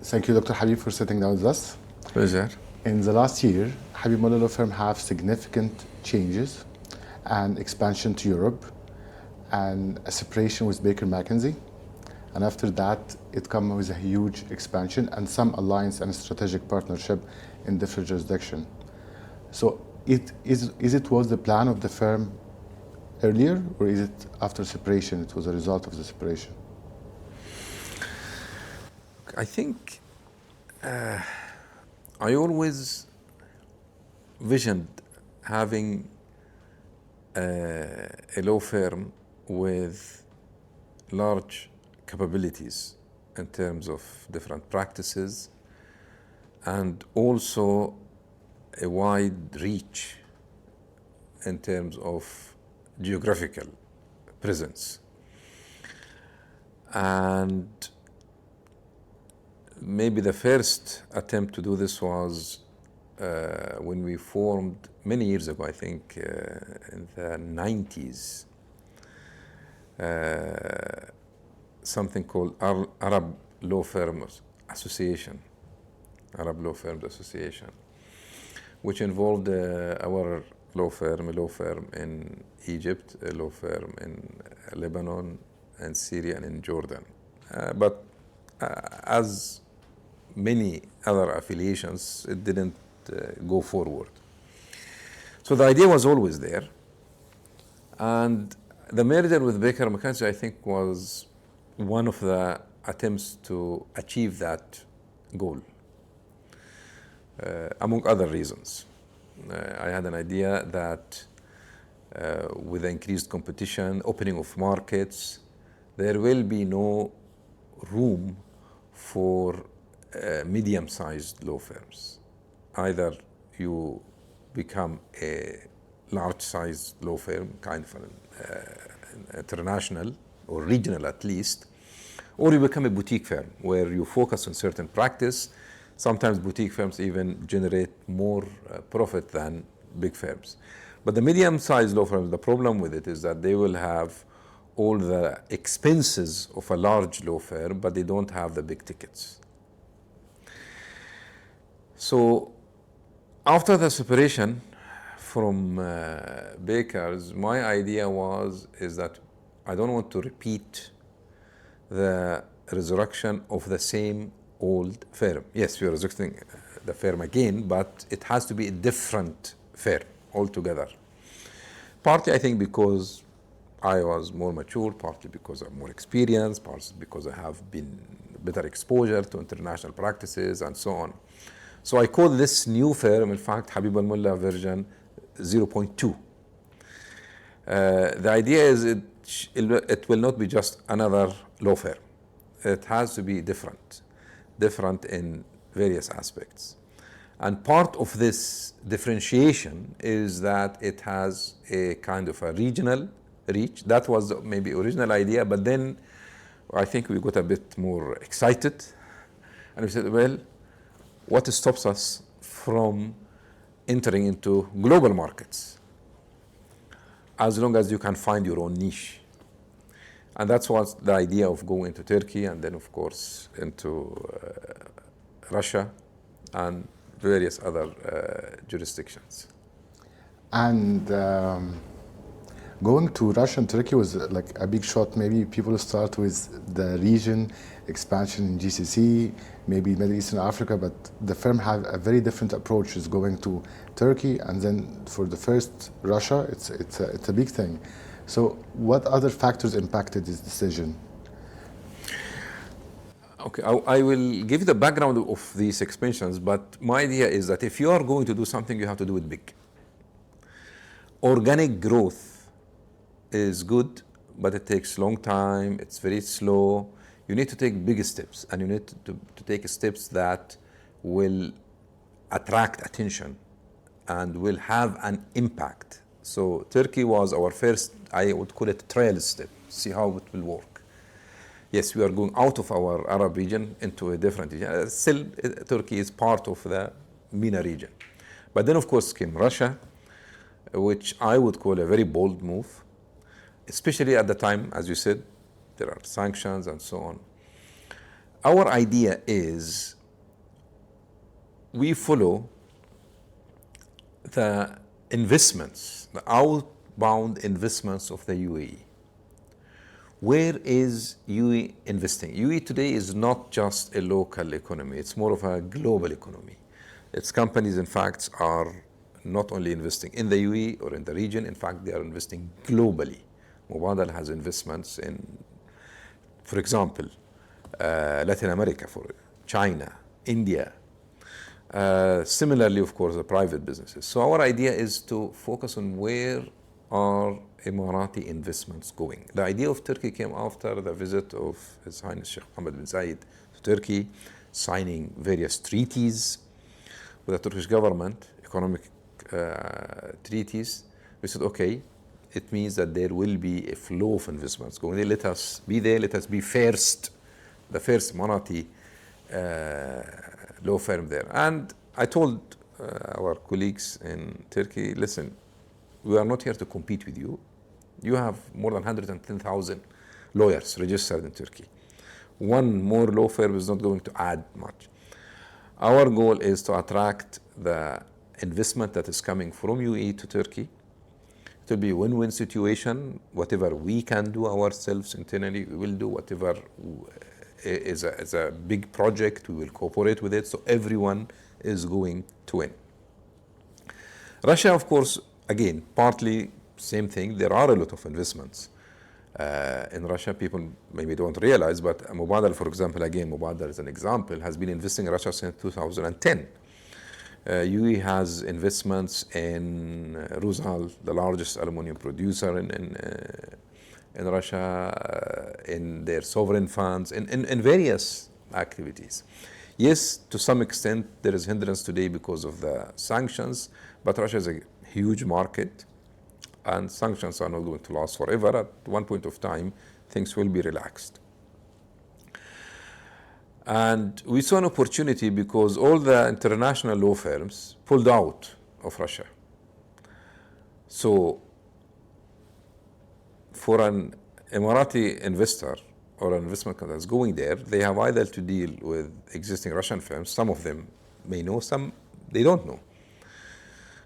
Thank you, Dr. Habib, for sitting down with us. Pleasure. In the last year, Habib Mulla Law Firm have significant changes and expansion to Europe and a separation with Baker McKenzie. And after that, it comes with a huge expansion and some alliance and strategic partnership in different jurisdictions. So is it was the plan of the firm earlier, or is it after separation, it was a result of the separation? I think I always visioned having a law firm with large capabilities in terms of different practices and also a wide reach in terms of geographical presence. And maybe the first attempt to do this was when we formed many years ago, I think in the 90s, something called Arab Law Firms Association, Arab Law Firms Association, which involved our law firm, a law firm in Egypt, a law firm in Lebanon and Syria and in Jordan. But as many other affiliations, it didn't go forward. So the idea was always there. And the merger with Baker McKenzie, I think, was one of the attempts to achieve that goal, among other reasons. I had an idea that with increased competition, opening of markets, there will be no room for medium-sized law firms. Either you become a large-sized law firm, kind of an international or regional at least, or you become a boutique firm where you focus on certain practice. Sometimes boutique firms even generate more profit than big firms. But the medium-sized law firms, the problem with it is that they will have all the expenses of a large law firm, but they don't have the big tickets. So after the separation from Baker's, my idea is that I don't want to repeat the resurrection of the same old firm. Yes, we are resurrecting the firm again, but it has to be a different firm altogether. Partly, I think, because I was more mature, partly because I'm more experienced, partly because I have been better exposure to international practices and so on. So I call this new firm, in fact, Habib Al Mulla version 0.2. The idea is it will not be just another law firm. It has to be different in various aspects. And part of this differentiation is that it has a kind of a regional reach. That was maybe original idea, but then I think we got a bit more excited and we said, well, what stops us from entering into global markets as long as you can find your own niche? And that's what the idea of going into Turkey and then, of course, into Russia and various other jurisdictions. And going to Russia and Turkey was like a big shot. Maybe people start with the region, expansion in GCC, maybe Middle Eastern Africa, but the firm have a very different approach. Is going to Turkey, and then for the first Russia, it's a big thing. So what other factors impacted this decision? Okay, I will give you the background of these expansions, but my idea is that if you are going to do something, you have to do it big. Organic growth is good, but it takes a long time, it's very slow. You need to take big steps, and you need to take steps that will attract attention and will have an impact. So Turkey was our first, I would call it, trial step, see how it will work. Yes, we are going out of our Arab region into a different region. Still, Turkey is part of the MENA region. But then, of course, came Russia, which I would call a very bold move, especially at the time, as you said, there are sanctions and so on. Our idea is we follow the investments, the outbound investments of the UAE. Where is UAE investing? UAE today is not just a local economy, it's more of a global economy. Its companies, in fact, are not only investing in the UAE or in the region, in fact, they are investing globally. Mubadala has investments in, for example, Latin America, for China, India. Similarly, of course, the private businesses. So our idea is to focus on where are Emirati investments going. The idea of Turkey came after the visit of His Highness Sheikh Mohammed bin Zayed to Turkey, signing various treaties with the Turkish government, economic treaties. We said, okay, it means that there will be a flow of investments going there. Let us be there, let us be first, the first Emirati law firm there. And I told our colleagues in Turkey, listen, we are not here to compete with you. You have more than 110,000 lawyers registered in Turkey. One more law firm is not going to add much. Our goal is to attract the investment that is coming from UAE to Turkey. It will be a win-win situation. Whatever we can do ourselves internally, we will do. Whatever is a big project, we will cooperate with it. So everyone is going to win. Russia, of course, again, partly same thing. There are a lot of investments in Russia. People maybe don't realize, but Mubadala, for example, again, Mubadala is an example, has been investing in Russia since 2010. UAE has investments in Rusal, the largest aluminum producer in Russia, in their sovereign funds, in various activities. Yes, to some extent, there is hindrance today because of the sanctions, but Russia is a huge market, and sanctions are not going to last forever. At one point of time, things will be relaxed. And we saw an opportunity because all the international law firms pulled out of Russia. So for an Emirati investor or an investment company that's going there, they have either to deal with existing Russian firms. Some of them may know, some they don't know.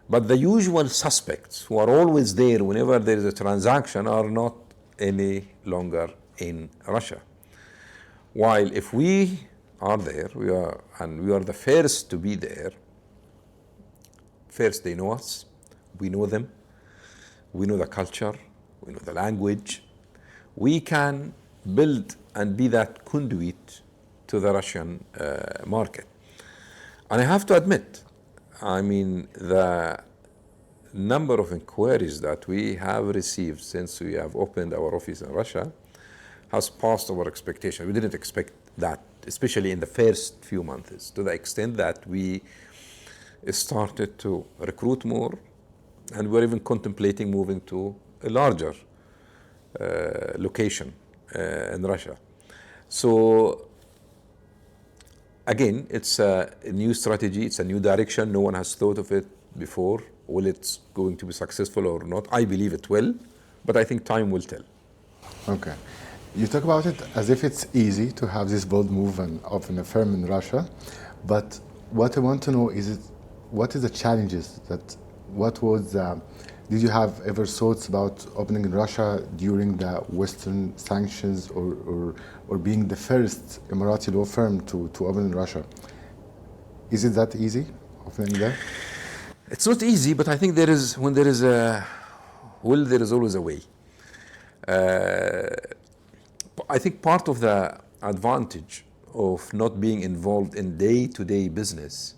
But the usual suspects who are always there whenever there is a transaction are not any longer in Russia. While if we are there, we are the first to be there. First, they know us, we know them, we know the culture, we know the language. We can build and be that conduit to the Russian market. And I have to admit, I mean, the number of inquiries that we have received since we have opened our office in Russia has passed our expectation. We didn't expect that, especially in the first few months, to the extent that we started to recruit more, and we're even contemplating moving to a larger location in Russia. So again, it's a new strategy, it's a new direction. No one has thought of it before. Will it going to be successful or not? I believe it will, but I think time will tell. Okay. You talk about it as if it's easy to have this bold move and open a firm in Russia, but what I want to know is what is the challenges did you have ever thoughts about opening in Russia during the Western sanctions or being the first Emirati law firm to open in Russia? Is it that easy opening there? It's not easy, but I think when there is a will, there is always a way. I think part of the advantage of not being involved in day-to-day business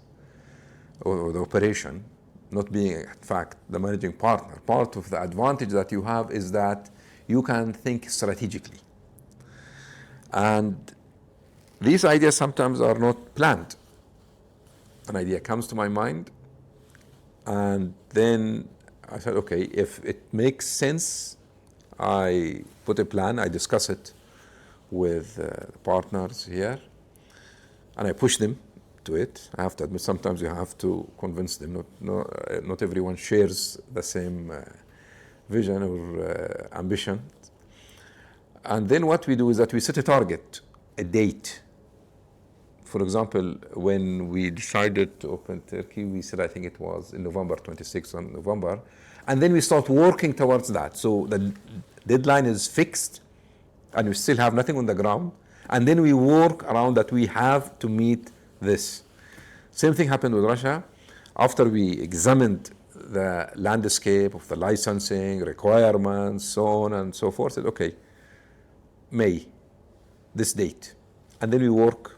or the operation, not being, in fact, the managing partner, part of the advantage that you have is that you can think strategically. And these ideas sometimes are not planned. An idea comes to my mind, and then I said, okay, if it makes sense, I put a plan, I discuss it with partners here, and I push them to it. I have to admit, sometimes you have to convince them. Not everyone shares the same vision or ambition. And then what we do is that we set a target, a date, For example, when we decided to open Turkey, we said, I think it was in November, 26th of November, and then we start working towards that. So the deadline is fixed, and we still have nothing on the ground, and then we work around that we have to meet this. Same thing happened with Russia. After we examined the landscape of the licensing, requirements, so on and so forth, said, okay, May, this date. And then we work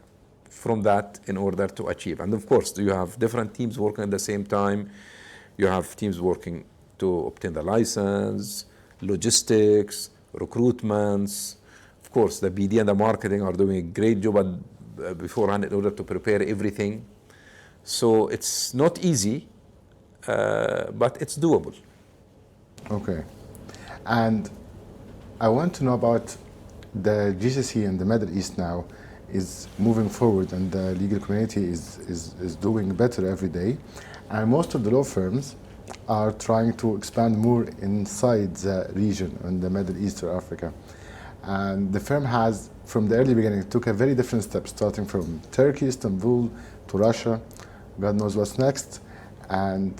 from that in order to achieve. And of course, you have different teams working at the same time. You have teams working to obtain the license, logistics, recruitments. Of course, the BD and the marketing are doing a great job beforehand in order to prepare everything. So it's not easy, but it's doable. Okay. And I want to know about the GCC in the Middle East now is moving forward, and the legal community is doing better every day. And most of the law firms are trying to expand more inside the region in the Middle East or Africa. And the firm has, from the early beginning, took a very different step, starting from Turkey, Istanbul, to Russia. God knows what's next. And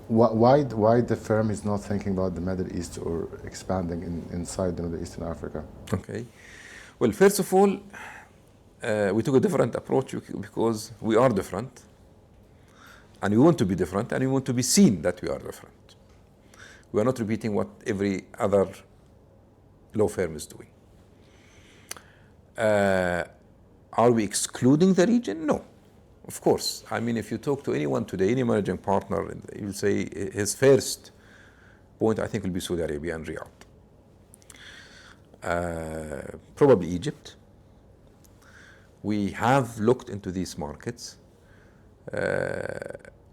why the firm is not thinking about the Middle East or expanding inside the Middle East and Africa? Okay. Well, first of all, we took a different approach because we are different, and we want to be different, and we want to be seen that we are different. We are not repeating what every other law firm is doing. Are we excluding the region? No, of course. I mean, if you talk to anyone today, any managing partner, he will say his first point, I think, will be Saudi Arabia and Riyadh. Probably Egypt. We have looked into these markets.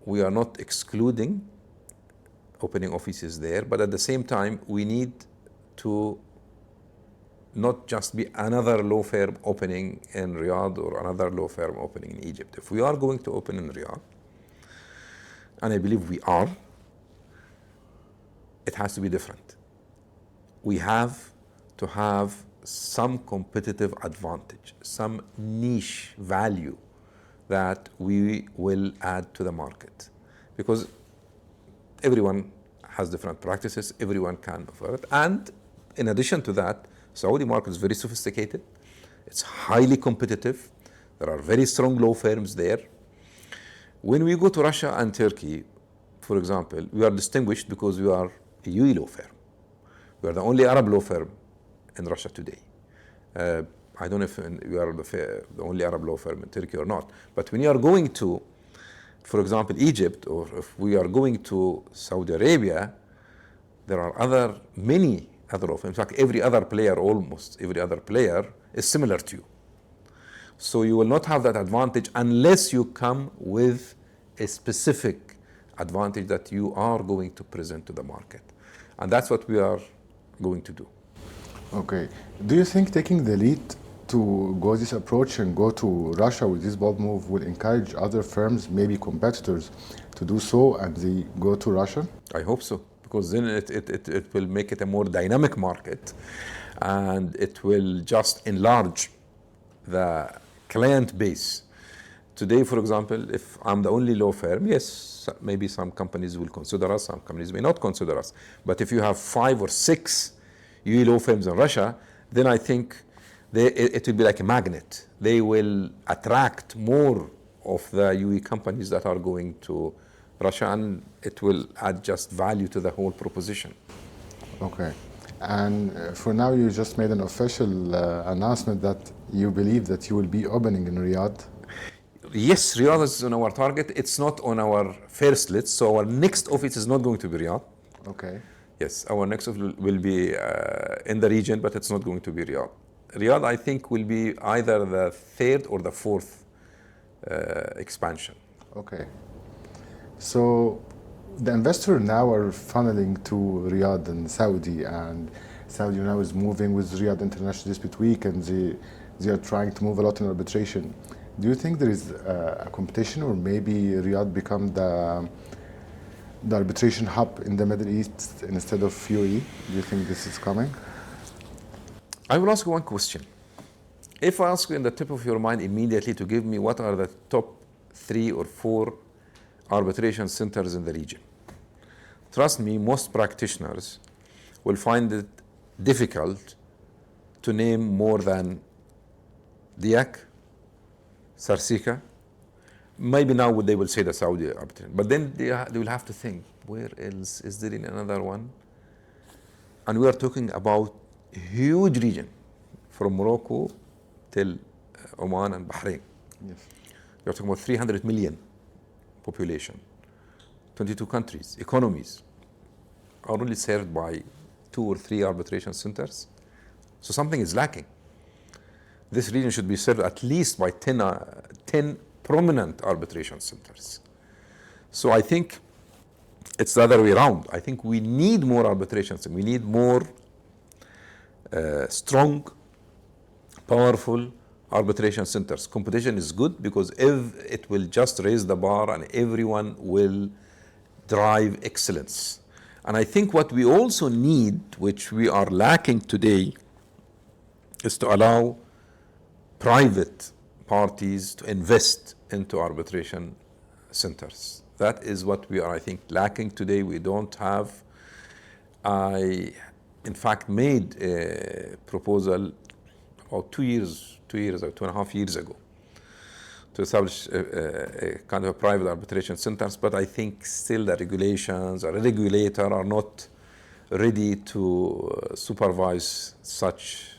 We are not excluding opening offices there, but at the same time, we need to not just be another law firm opening in Riyadh or another law firm opening in Egypt. If we are going to open in Riyadh, and I believe we are, it has to be different. We have to have some competitive advantage, some niche value that we will add to the market. Because everyone has different practices, everyone can offer it. And in addition to that, Saudi market is very sophisticated, it's highly competitive, there are very strong law firms there. When we go to Russia and Turkey, for example, we are distinguished because we are a UAE law firm. We are the only Arab law firm in Russia today. I don't know if we are the only Arab law firm in Turkey or not, but when you are going to, for example, Egypt, or if we are going to Saudi Arabia, there are many other law firms. In fact, almost every other player is similar to you. So you will not have that advantage unless you come with a specific advantage that you are going to present to the market. And that's what we are going to do. Okay. Do you think taking the lead to go this approach and go to Russia with this bold move will encourage other firms, maybe competitors, to do so and they go to Russia? I hope so, because then it will make it a more dynamic market, and it will just enlarge the client base. Today, for example, if I'm the only law firm, yes, maybe some companies will consider us, some companies may not consider us. But if you have 5 or 6 UAE law firms in Russia, then I think it will be like a magnet. They will attract more of the UAE companies that are going to Russia, and it will add just value to the whole proposition. Okay. And for now, you just made an official announcement that you believe that you will be opening in Riyadh. Yes, Riyadh is on our target. It's not on our first list, so our next office is not going to be Riyadh. Okay. Yes, our next office will be in the region, but it's not going to be Riyadh. Riyadh, I think, will be either the 3rd or the 4th expansion. Okay. So the investors now are funneling to Riyadh and Saudi, and Saudi now is moving with Riyadh International Dispute Week, and they are trying to move a lot in arbitration. Do you think there is a competition, or maybe Riyadh become the arbitration hub in the Middle East instead of UAE? Do you think this is coming? I will ask you one question. If I ask you in the tip of your mind immediately to give me what are the top 3 or 4 arbitration centers in the region, trust me, most practitioners will find it difficult to name more than Diak, Sarsika. Maybe now they will say the Saudi arbitration, but then they will have to think, where else is there in another one? And we are talking about a huge region from Morocco till Oman and Bahrain. Yes. You're talking about 300 million population, 22 countries, economies are only served by 2 or 3 arbitration centers. So something is lacking. This region should be served at least by 10 prominent arbitration centers. So I think it's the other way around. I think we need more arbitration centers. We need more strong, powerful arbitration centers. Competition is good because if it will just raise the bar and everyone will drive excellence. And I think what we also need, which we are lacking today, is to allow private parties to invest into arbitration centers. That is what we are, I think, lacking today. We don't have. I, in fact, made a proposal about 2 years or 2.5 years ago to establish a kind of a private arbitration centers, but I think still the regulations or a regulator are not ready to supervise such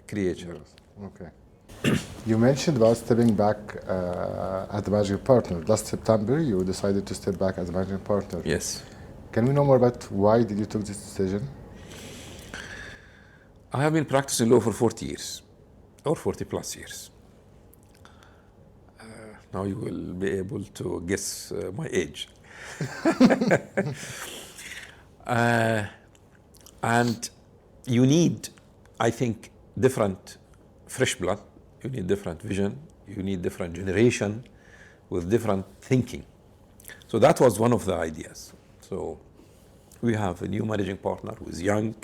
creature. Okay. You mentioned about stepping back as the managing partner. Last September, you decided to step back as a managing partner. Yes. Can we know more about why did you took this decision? I have been practicing law for 40 years, or 40 plus years. Now you will be able to guess my age. And you need, I think, different fresh blood. You need different vision. You need different generation with different thinking. So that was one of the ideas. So we have a new managing partner who is young,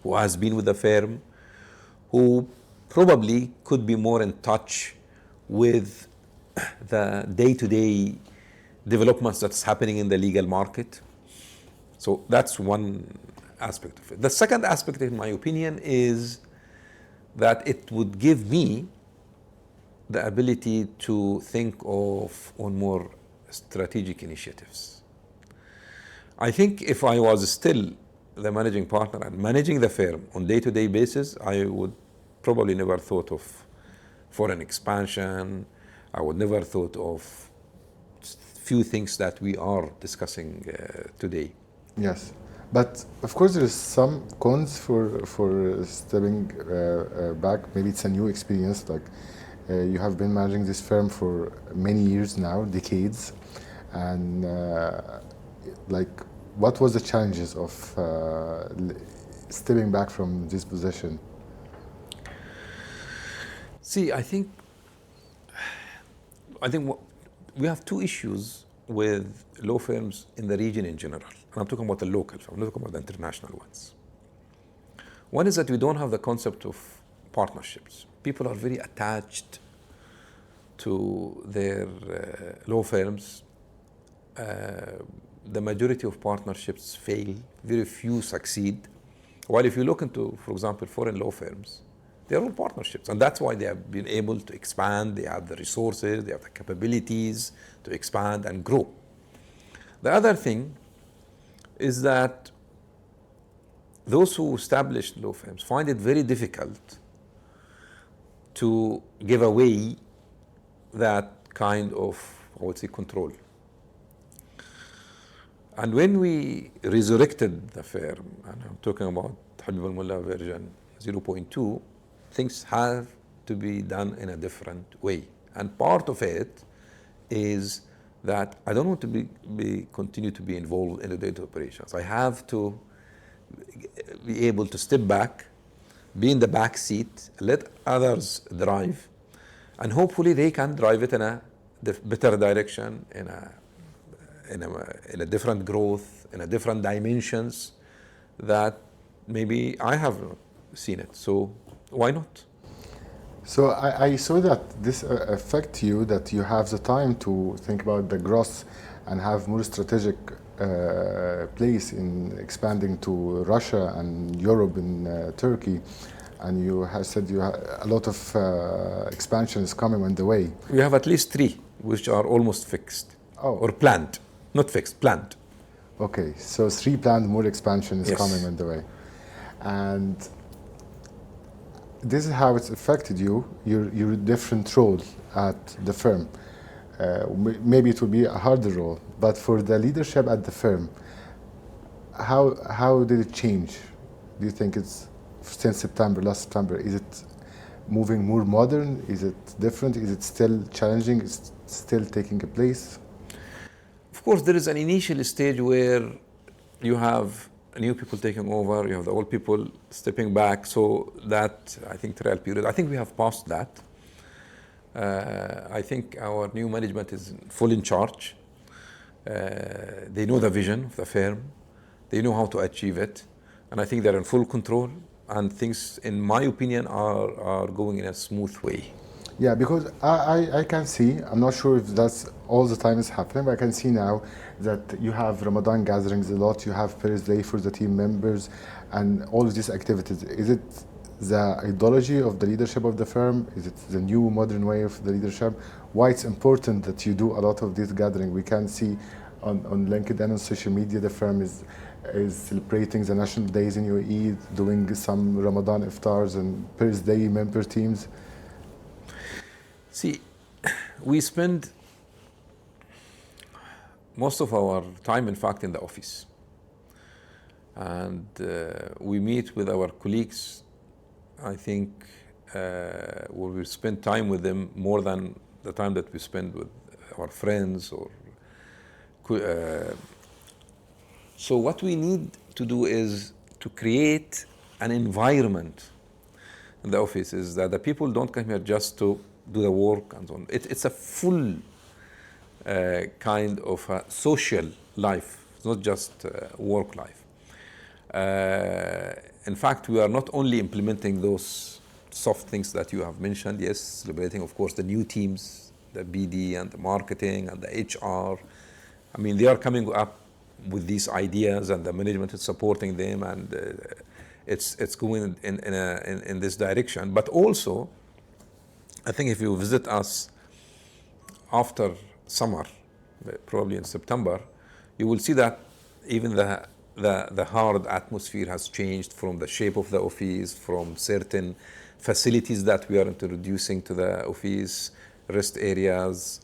who has been with the firm, who probably could be more in touch with the day-to-day developments that's happening in the legal market. So that's one aspect of it. The second aspect, in my opinion, is that it would give me the ability to think of on more strategic initiatives. I think if I was still the managing partner and managing the firm on day-to-day basis, I would probably never thought of foreign expansion. I would never thought of few things that we are discussing today. Yes, but of course there is some cons for stepping back. Maybe it's a new experience. Like you have been managing this firm for many years now, decades, and like what was the challenges of stepping back from this position? See, I think we have two issues with law firms in the region in general. And I'm talking about the local firms, I'm not talking about the international ones. One is that we don't have the concept of partnerships. People are very attached to their law firms. The majority of partnerships fail, very few succeed. While if you look into, for example, foreign law firms, they're all partnerships, and that's why they have been able to expand. They have the resources, they have the capabilities to expand and grow. The other thing is that those who establish law firms find it very difficult to give away that kind of, I would say, control. And when we resurrected the firm, and I'm talking about Habib Al Mulla version 0.2, things have to be done in a different way. And part of it is that I don't want to continue to be involved in the data operations. I have to be able to step back, be in the back seat, let others drive, and hopefully they can drive it in a better direction, in a different growth, in a different dimensions that maybe I have not seen it. So why not? So I saw that this affect you, that you have the time to think about the growth and have more strategic place in expanding to Russia and Europe and Turkey. And you have said a lot of expansion is coming on the way. We have at least three, which are almost fixed Oh, or planned, not fixed, planned. okay. So three planned more expansion is Yes. coming on the way. And this is how it's affected you, your different role at the firm. Maybe it will be a harder role, but for the leadership at the firm, how did it change? Do you think it's since September, last September? Is it moving more modern? Is it different? Is it still challenging? Is it still taking a place? Of course, there is an initial stage where you have new people taking over, you have the old people stepping back. So that, I think, trial period, I think we have passed that. I think our new management is full in charge. They know the vision of the firm. They know how to achieve it. And I think they're in full control. And things, in my opinion, are going in a smooth way. Yeah, because I can see, I'm not sure if that's all the time is happening, but I can see now that you have Ramadan gatherings a lot, you have Paris Day for the team members, and all of these activities. Is it the ideology of the leadership of the firm? Is it the new modern way of the leadership? Why it's important that you do a lot of this gathering? We can see on LinkedIn and social media the firm is celebrating the national days in UAE, doing some Ramadan iftars and Paris Day member teams. See, we spend most of our time, in fact, in the office. And we meet with our colleagues, I think, where we spend time with them more than the time that we spend with our friends or so what we need to do is to create an environment in the office, is that the people don't come here just to do the work and so on. It's a full kind of a social life. It's not just work life. In fact, we are not only implementing those soft things that you have mentioned, yes, celebrating, of course, the new teams, the BD and the marketing and the HR. I mean, they are coming up with these ideas and the management is supporting them, and it's going in this direction. But also, I think if you visit us after summer, probably in September, you will see that even the hard atmosphere has changed from the shape of the office, from certain facilities that we are introducing to the office, rest areas,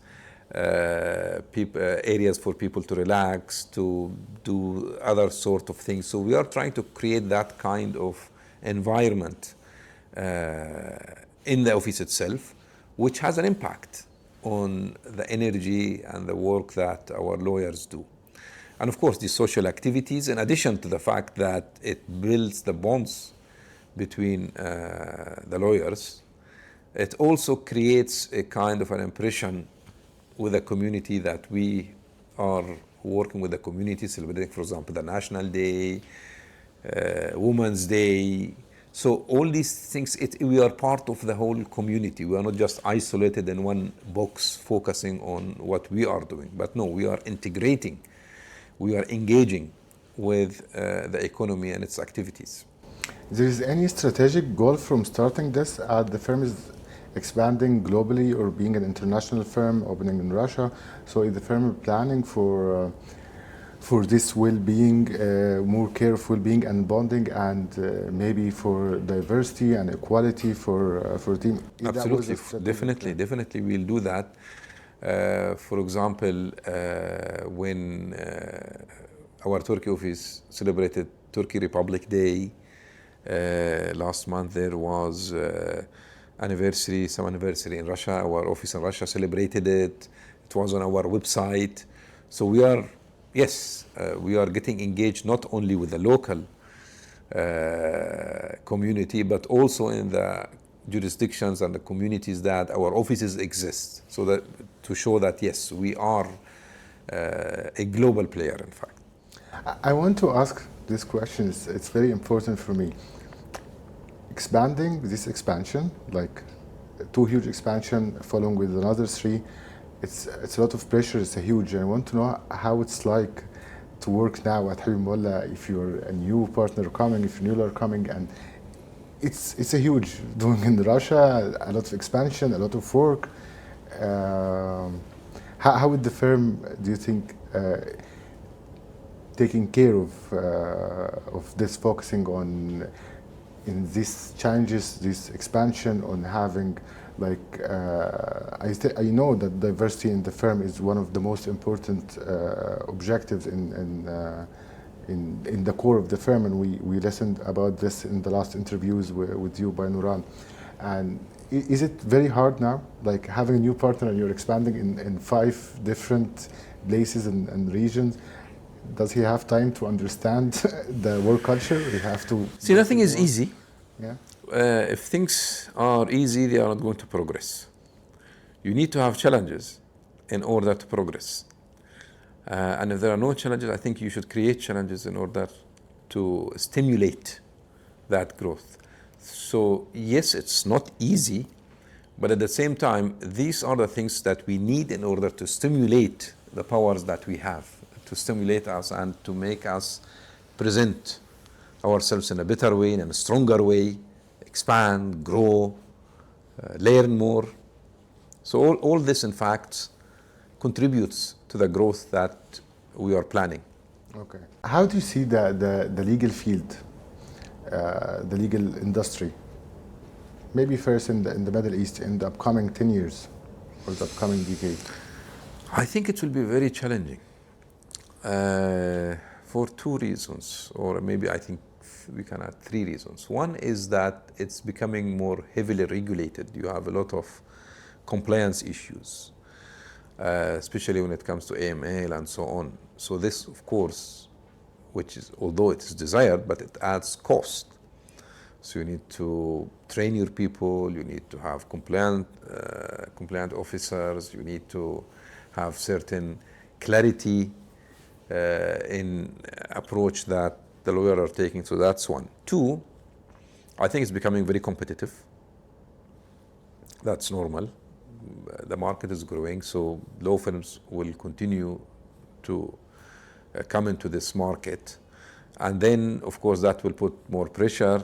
areas for people to relax, to do other sort of things. So we are trying to create that kind of environment in the office itself, which has an impact on the energy and the work that our lawyers do. And of course, these social activities, in addition to the fact that it builds the bonds between the lawyers, it also creates a kind of an impression with the community that we are working with the community, celebrating, for example, the National Day, Women's Day. So all these things, we are part of the whole community. We are not just isolated in one box focusing on what we are doing. But no, we are integrating. We are engaging with the economy and its activities. There is any strategic goal from starting this? The firm is expanding globally or being an international firm, opening in Russia. So is the firm planning for this well-being, more care of well-being and bonding, and maybe for diversity and equality for team? Absolutely, definitely we'll do that. For example, when our Turkey office celebrated Turkey Republic Day last month, there was some anniversary in Russia. Our office in Russia celebrated it. It was on our website. So we are getting engaged not only with the local community, but also in the jurisdictions and the communities that our offices exist, so that to show that yes, we are a global player, in fact. I want to ask this question. It's very important for me. Expanding, this expansion, like two huge expansion following with another three. It's a lot of pressure. It's a huge. And I want to know how it's like to work now at Habib Al Mulla if you're a new partner coming, if you're new coming, and it's a huge doing in Russia, a lot of expansion, a lot of work. How would the firm, do you think, taking care of this, focusing on in these challenges, this expansion, on having like I know that diversity in the firm is one of the most important objectives in the core of the firm, and we listened about this in the last interviews with you by Nuran. And is it very hard now, like having a new partner and you're expanding in 5 different places and regions? Does he have time to understand the work culture? We have to see, nothing is easy. Yeah. If things are easy, they are not going to progress. You need to have challenges in order to progress. And if there are no challenges, I think you should create challenges in order to stimulate that growth. So yes, it's not easy, but at the same time, these are the things that we need in order to stimulate the powers that we have, to stimulate us and to make us present ourselves in a better way, in a stronger way, expand, grow, learn more. So all this, in fact, contributes to the growth that we are planning. Okay. How do you see the legal field, the legal industry? Maybe first in the Middle East in the upcoming 10 years or the upcoming decade. I think it will be very challenging for 2 reasons, or maybe I think we can add 3 reasons. One is that it's becoming more heavily regulated. You have a lot of compliance issues, especially when it comes to AML and so on. So this, of course, which is, although it is desired, but it adds cost. So you need to train your people, you need to have compliant officers, you need to have certain clarity in approach that the lawyers are taking. So that's one. 2, I think it's becoming very competitive. That's normal. The market is growing, so law firms will continue to come into this market. And then, of course, that will put more pressure.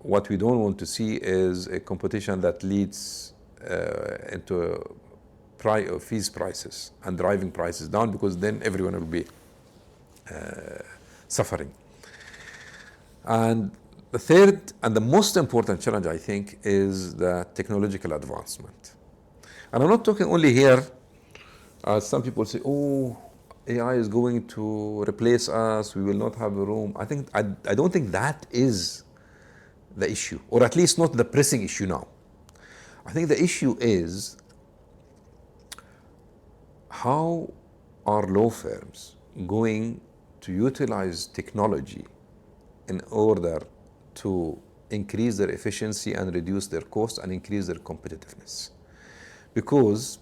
What we don't want to see is a competition that leads into fees prices and driving prices down, because then everyone will be suffering. And the third and the most important challenge, I think, is the technological advancement. And I'm not talking only here, as some people say, oh, AI is going to replace us, we will not have a room. I don't think that is the issue, or at least not the pressing issue now. I think the issue is how are law firms going to utilize technology in order to increase their efficiency and reduce their cost and increase their competitiveness. Because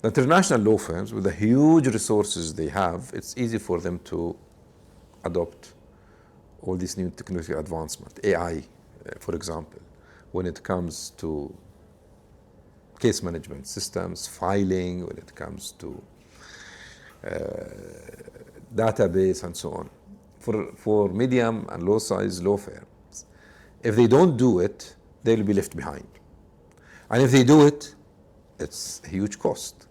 the international law firms, with the huge resources they have, it's easy for them to adopt all these new technological advancement. AI, for example, when it comes to case management systems, filing, when it comes to database and so on. For medium and low size law firms, if they don't do it, they'll be left behind. And if they do it, it's a huge cost.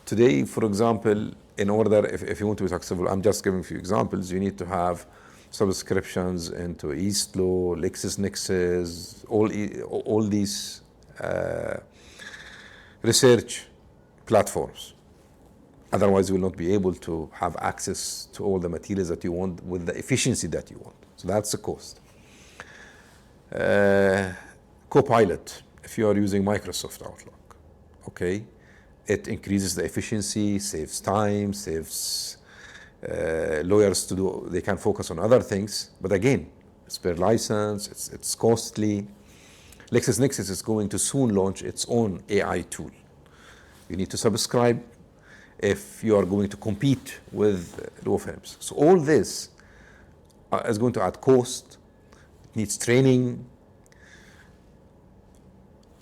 Today, for example, in order, if you want to be successful, I'm just giving a few examples, you need to have subscriptions into Eastlaw, LexisNexis, all these research platforms. Otherwise, you will not be able to have access to all the materials that you want with the efficiency that you want. So that's the cost. Copilot, if you are using Microsoft Outlook, okay, it increases the efficiency, saves time, saves lawyers to do, they can focus on other things. But again, it's per license, it's costly. LexisNexis is going to soon launch its own AI tool. You need to subscribe if you are going to compete with law firms. So all this is going to add cost, it needs training.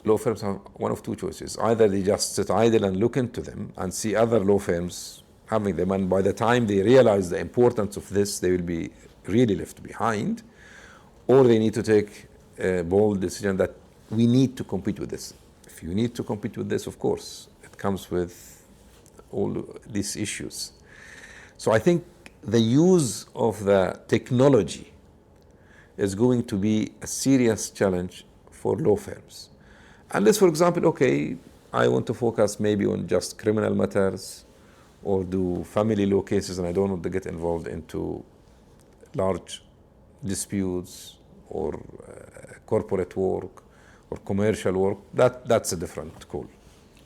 law firms have one of two choices. Either they just sit idle and look into them and see other law firms having them, and by the time they realize the importance of this, they will be really left behind, or they need to take a bold decision that we need to compete with this. If you need to compete with this, of course, it comes with all these issues. So I think the use of the technology is going to be a serious challenge for law firms. Unless, for example, okay, I want to focus maybe on just criminal matters or do family law cases, and I don't want to get involved into large disputes or corporate work or commercial work. That's a different call.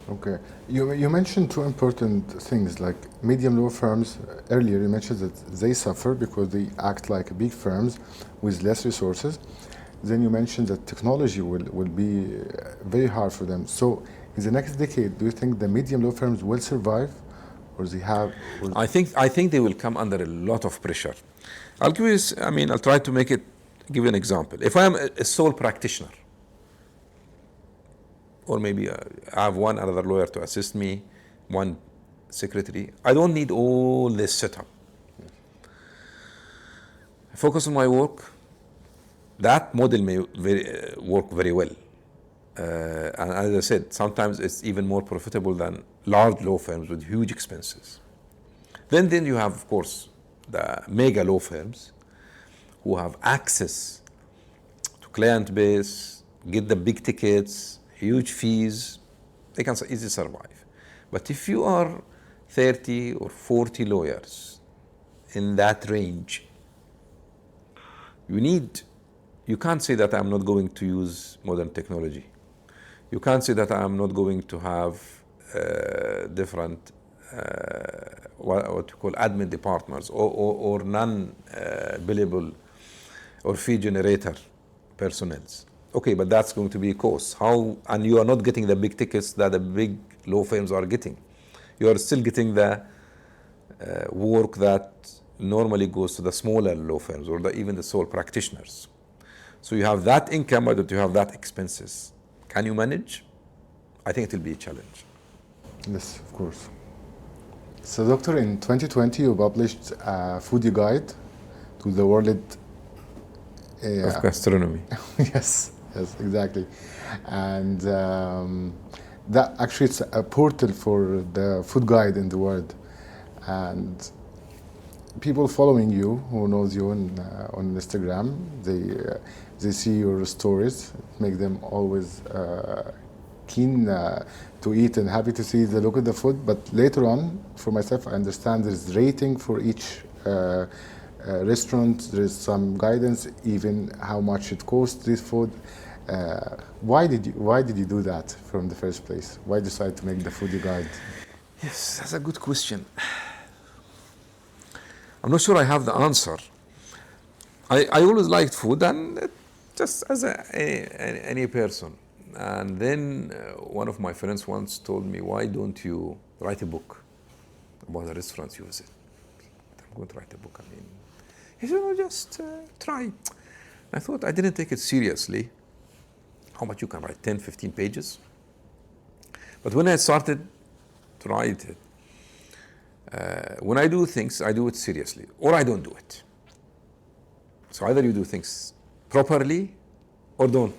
Okay. You mentioned two important things, like medium law firms. Earlier you mentioned that they suffer because they act like big firms with less resources. Then you mentioned that technology will be very hard for them. So in the next decade, do you think the medium law firms will survive, or they have? Or I think they will come under a lot of pressure. I'll give you, I'll try to give you an example. If I am a sole practitioner, or maybe I have one other lawyer to assist me, one secretary, I don't need all this setup. I focus on my work. That model may work very well. And as I said, sometimes it's even more profitable than large law firms with huge expenses. Then you have, of course, the mega law firms who have access to client base, get the big tickets, huge fees, they can easily survive. But if you are 30 or 40 lawyers in that range, you can't say that I'm not going to use modern technology. You can't say that I'm not going to have different what you call admin departments or non-billable or fee generator personnels. Okay, but that's going to be a cost. And you are not getting the big tickets that the big law firms are getting. You are still getting the work that normally goes to the smaller law firms or even the sole practitioners. So you have that income, but you have that expenses. Can you manage? I think it will be a challenge. Yes, of course. So, Doctor, in 2020, you published a foodie guide to the world Of gastronomy. yes, exactly. And that actually it's a portal for the food guide in the world. And people following you, who knows you on Instagram, they see your stories, make them always keen to eat and happy to see the look of the food. But later on, for myself, I understand there's rating for each restaurant. There's some guidance, even how much it costs this food. Why did you do that from the first place? Why decide to make the foodie guide? Yes, that's a good question. I'm not sure I have the answer. I always liked food, and just as any person. And then one of my friends once told me, why don't you write a book about the restaurants you visit? I'm going to write a book. He said, no, just try. I thought, I didn't take it seriously. How much you can write, 10, 15 pages? But when I started to write it, when I do things, I do it seriously, or I don't do it. So either you do things properly or don't.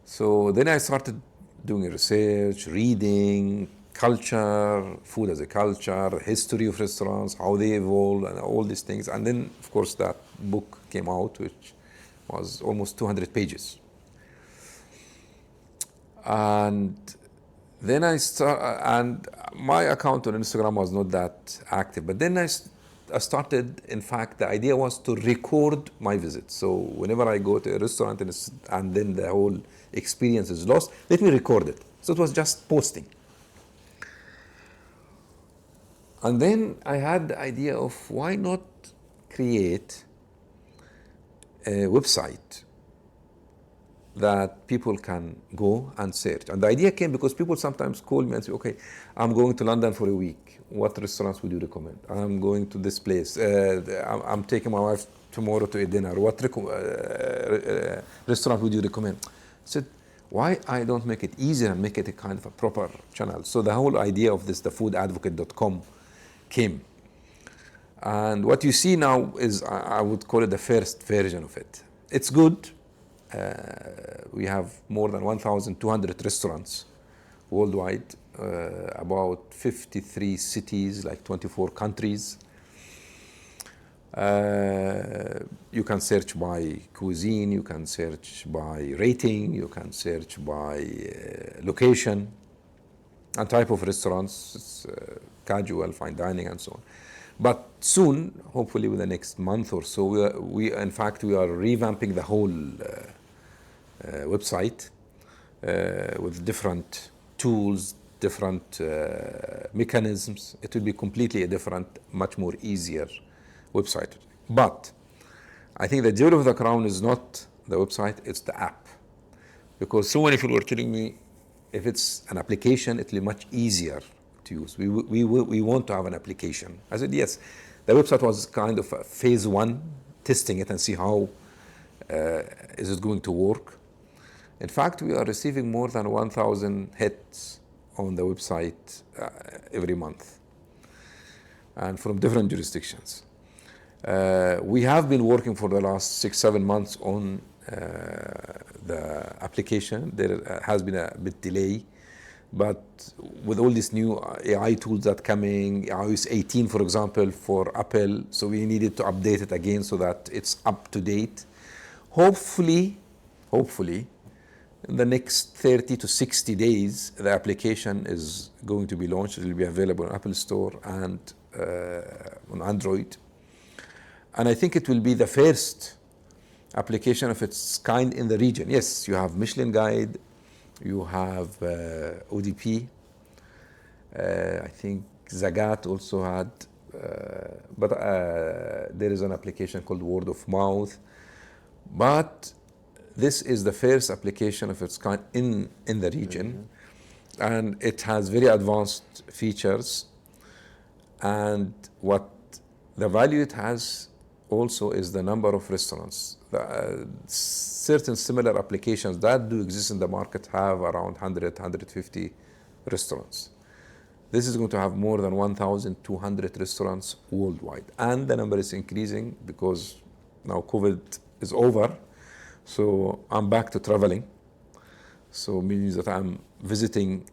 So then I started doing research, reading, culture, food as a culture, history of restaurants, how they evolve, and all these things. And then, of course, that book came out, which was almost 200 pages. And then and my account on Instagram was not that active. But then I started, in fact, the idea was to record my visits. So whenever I go to a restaurant and then the whole experience is lost, let me record it. So it was just posting. And then I had the idea of why not create a website that people can go and search. And the idea came because people sometimes call me and say, okay, I'm going to London for a week. What restaurants would you recommend? I'm going to this place. I'm taking my wife tomorrow to a dinner. What restaurant would you recommend? I said, Why I don't make it easier and make it a kind of a proper channel? So the whole idea of this, the foodadvocate.com, came. And what you see now is, I would call it the first version of it. It's good. We have more than 1,200 restaurants worldwide, about 53 cities, like 24 countries. You can search by cuisine, you can search by rating, you can search by location and type of restaurants. It's casual, fine dining, and so on. But soon, hopefully within the next month or so, we are revamping the whole website with different tools, different mechanisms. It will be completely a different, much more easier website. But I think the jewel of the crown is not the website, it's the app. Because so many people were telling me, if it's an application, it will be much easier to use. We want to have an application. I said, yes. The website was kind of phase one, testing it and see how is it going to work. In fact, we are receiving more than 1,000 hits on the website every month, and from different jurisdictions. We have been working for the last 6-7 months on the application. There has been a bit delay, but with all these new AI tools that coming, iOS 18, for example, for Apple, so we needed to update it again so that it's up to date. Hopefully, in the next 30 to 60 days, the application is going to be launched. It will be available on Apple Store and on Android. And I think it will be the first application of its kind in the region. Yes, you have Michelin Guide, you have ODP, I think Zagat also had, but there is an application called Word of Mouth. But this is the first application of its kind in the region, and it has very advanced features. And what the value it has also is the number of restaurants. Certain similar applications that do exist in the market have around 100, 150 restaurants. This is going to have more than 1,200 restaurants worldwide. And the number is increasing because now COVID is over. So I'm back to traveling. So means that I'm visiting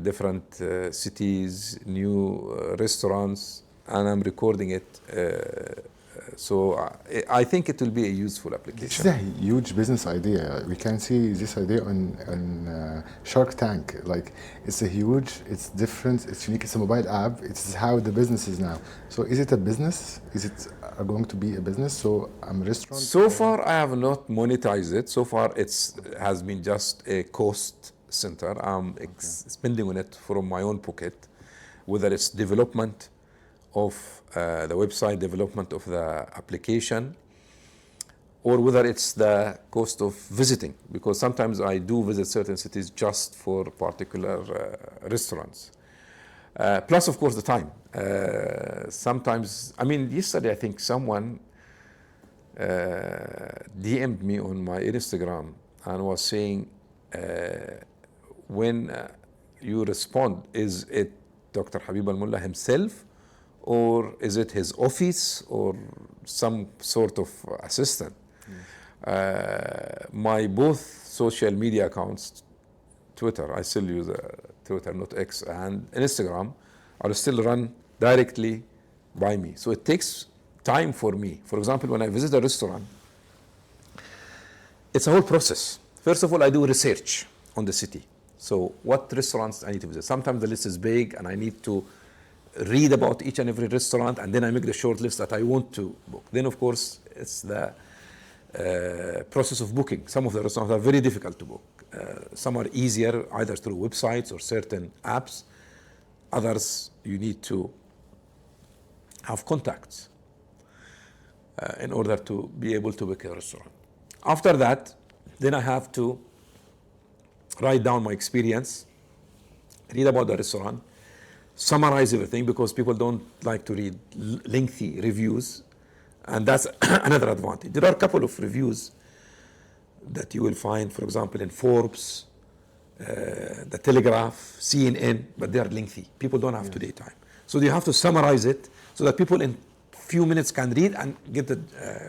different cities, new restaurants, and I'm recording it. So I think it will be a useful application. This is a huge business idea. We can see this idea on Shark Tank. Like, it's a huge, it's different, it's unique, it's a mobile app. It's how the business is now. So is it a business? Is it going to be a business? So I'm a restaurant? So far, I have not monetized it. So far, it has been just a cost center. I'm spending on it from my own pocket, whether it's development of the website, development of the application, or whether it's the cost of visiting, because sometimes I do visit certain cities just for particular restaurants. Plus, of course, the time. Sometimes, I mean, yesterday I think someone DM'd me on my Instagram and was saying, when you respond, is it Dr. Habib Al Mulla himself, or is it his office or some sort of assistant? My both social media accounts, Twitter, I still use Twitter, not X, and Instagram, are still run directly by me. So it takes time for me. For example, when I visit a restaurant, it's a whole process. First of all, I do research on the city. So what restaurants I need to visit? Sometimes the list is big and I need to read about each and every restaurant, and then I make the short list that I want to book. Then, of course, it's the process of booking. Some of the restaurants are very difficult to book. Some are easier either through websites or certain apps. Others, you need to have contacts in order to be able to book a restaurant. After that, then I have to write down my experience, read about the restaurant, summarize everything, because people don't like to read lengthy reviews, and that's another advantage. There are a couple of reviews that you will find, for example, in Forbes, the Telegraph, CNN, but they are lengthy. People don't have today time. So you have to summarize it so that people in few minutes can read and get the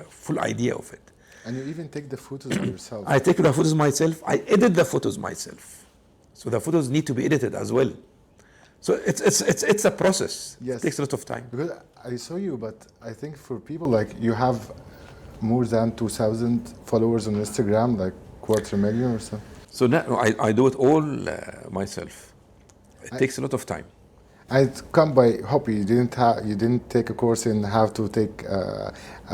full idea of it. And you even take the photos yourself. I take the photos myself. I edit the photos myself. So the photos need to be edited as well. So it's a process. Yes. It takes a lot of time. Because I saw you, but I think for people like you have more than 2,000 followers on Instagram, like 250,000 or so. So now I do it all myself. It takes a lot of time. And it come by hobby. You didn't take a course in how to take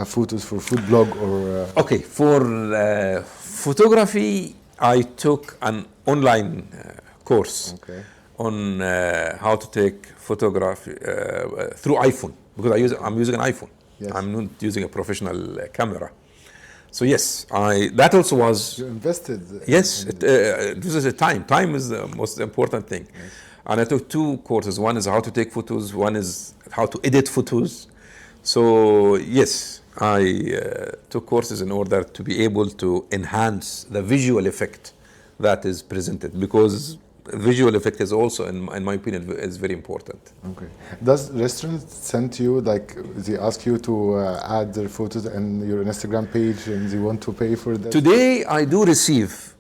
photos for food blog or. Okay, for photography, I took an online course on how to take photography through iPhone because I'm using an iPhone. Yes. I'm not using a professional camera. So yes, that also was. You invested. Yes, this is a time. Time is the most important thing. Yes. And I took two courses. One is how to take photos. One is how to edit photos. So yes, I took courses in order to be able to enhance the visual effect that is presented because visual effect is also, in my opinion, is very important. Okay. Does restaurants send you, like, they ask you to add their photos in your Instagram page and they want to pay for that? Today, I do receive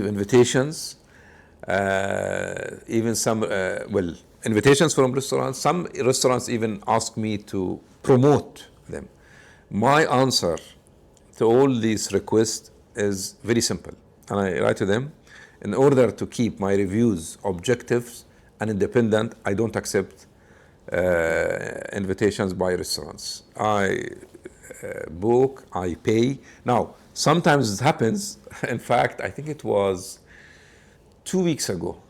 invitations, even some, invitations from restaurants. Some restaurants even ask me to promote them. My answer to all these requests is very simple. And I write to them, in order to keep my reviews objective and independent, I don't accept invitations by restaurants. I book, I pay. Now, sometimes it happens. In fact, I think it was 2 weeks ago.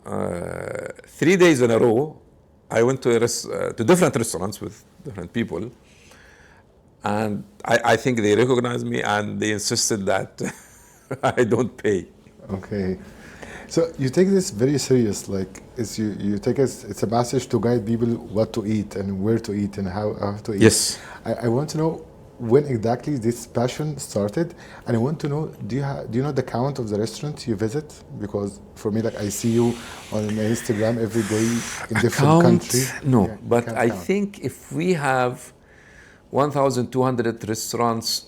3 days in a row, I went to different restaurants with different people. And I think they recognized me and they insisted that I don't pay. Okay. So you take this very serious, like you take it's a message to guide people what to eat and where to eat and how to eat. Yes. I want to know when exactly this passion started, and I want to know, do you know the count of the restaurants you visit? Because for me, like, I see you on Instagram every day in different countries. No, Yeah, but I think if we have 1,200 restaurants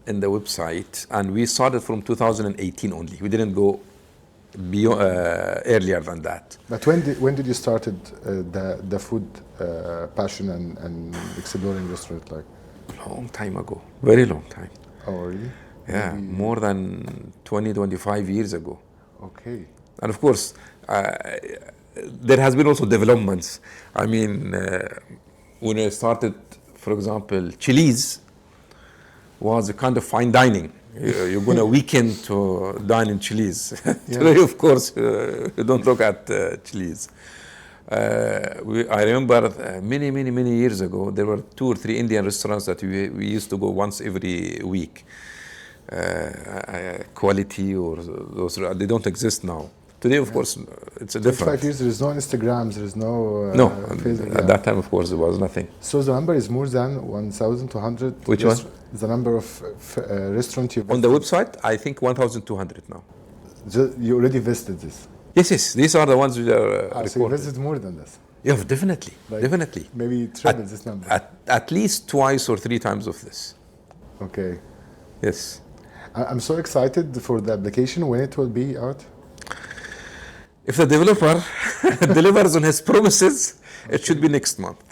in the website, and we started from 2018 only. We didn't go beyond, earlier than that. But when did you started the food passion and exploring restaurant, like? Long time ago, very long time. Oh, really? Yeah, maybe more than 20, 25 years ago. Okay. And of course, there has been also developments. I mean, when I started, for example, Chili's was a kind of fine dining. You're going to weekend to dine in Chili's. Today, of course, you don't look at Chili's. I remember many years ago, there were 2 or 3 Indian restaurants that we used to go once every week. Quality or those, they don't exist now. Today, of course, it's a different. 5 years, there is no Instagrams, there is no. Facebook. At that time, of course, there was nothing. So the number is more than 1,200. Which one? The number of restaurants you visited. On the website, I think 1,200 now. You already visited this? Yes. These are the ones which are recorded. So you visited more than this? Yeah, definitely. Like Definitely. Maybe triple this number. At least 2 or 3 times of this. Okay. Yes. I'm so excited for the application. When it will be out? If the developer delivers on his promises, it should be next month.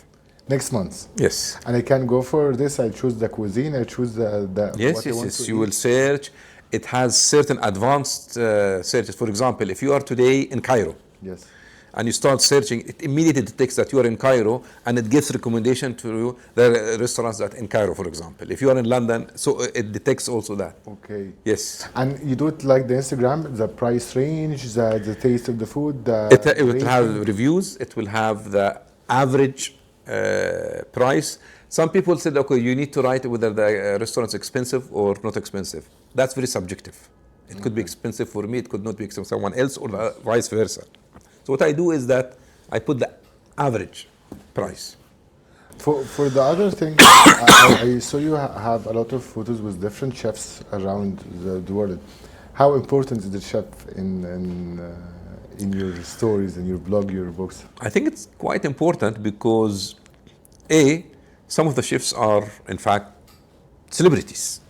Next month? Yes. And I can go for this, I choose the cuisine, I choose the Yes, you will search. It has certain advanced searches. For example, if you are today in Cairo, yes, and you start searching, it immediately detects that you are in Cairo, and it gives recommendation to the restaurants that in Cairo, for example. If you are in London, so it detects also that. Okay. Yes. And you do it like the Instagram, the price range, the taste of the food, it will have reviews, it will have the average price. Some people said, okay, you need to write whether the restaurant's expensive or not expensive. That's very subjective. It could be expensive for me, it could not be expensive for someone else, or vice versa. So what I do is that I put the average price. For the other thing, I saw you have a lot of photos with different chefs around the world. How important is the chef in your stories, in your blog, your books? I think it's quite important because A, some of the chefs are in fact celebrities.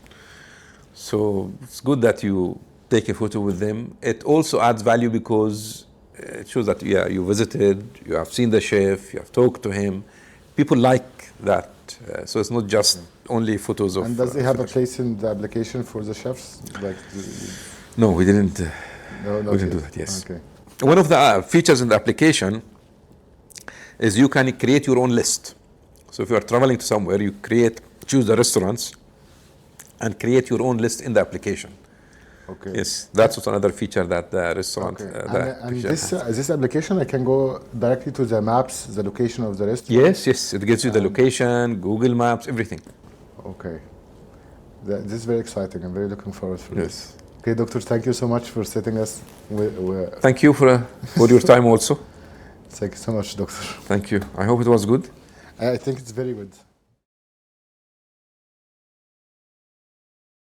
So it's good that you take a photo with them. It also adds value because it shows that yeah, you visited, you have seen the chef, you have talked to him. People like that. So it's not just only photos of. And does he have a place in the application for the chefs? Like, No, we didn't. no, not We didn't yet. do that. Yes. Okay. One of the features in the application is you can create your own list. So if you are traveling to somewhere, you choose the restaurants, and create your own list in the application. Okay. Yes, that's also another feature that the restaurant. Okay. The And application this has. this application, I can go directly to the maps, the location of the restaurant. Yes, it gives you the location, Google Maps, everything. Okay. This is very exciting. I'm very looking forward for this. Yes. Okay, doctor, thank you so much for setting us. Thank you for your time also. Thank you so much, doctor. Thank you. I hope it was good. I think it's very good.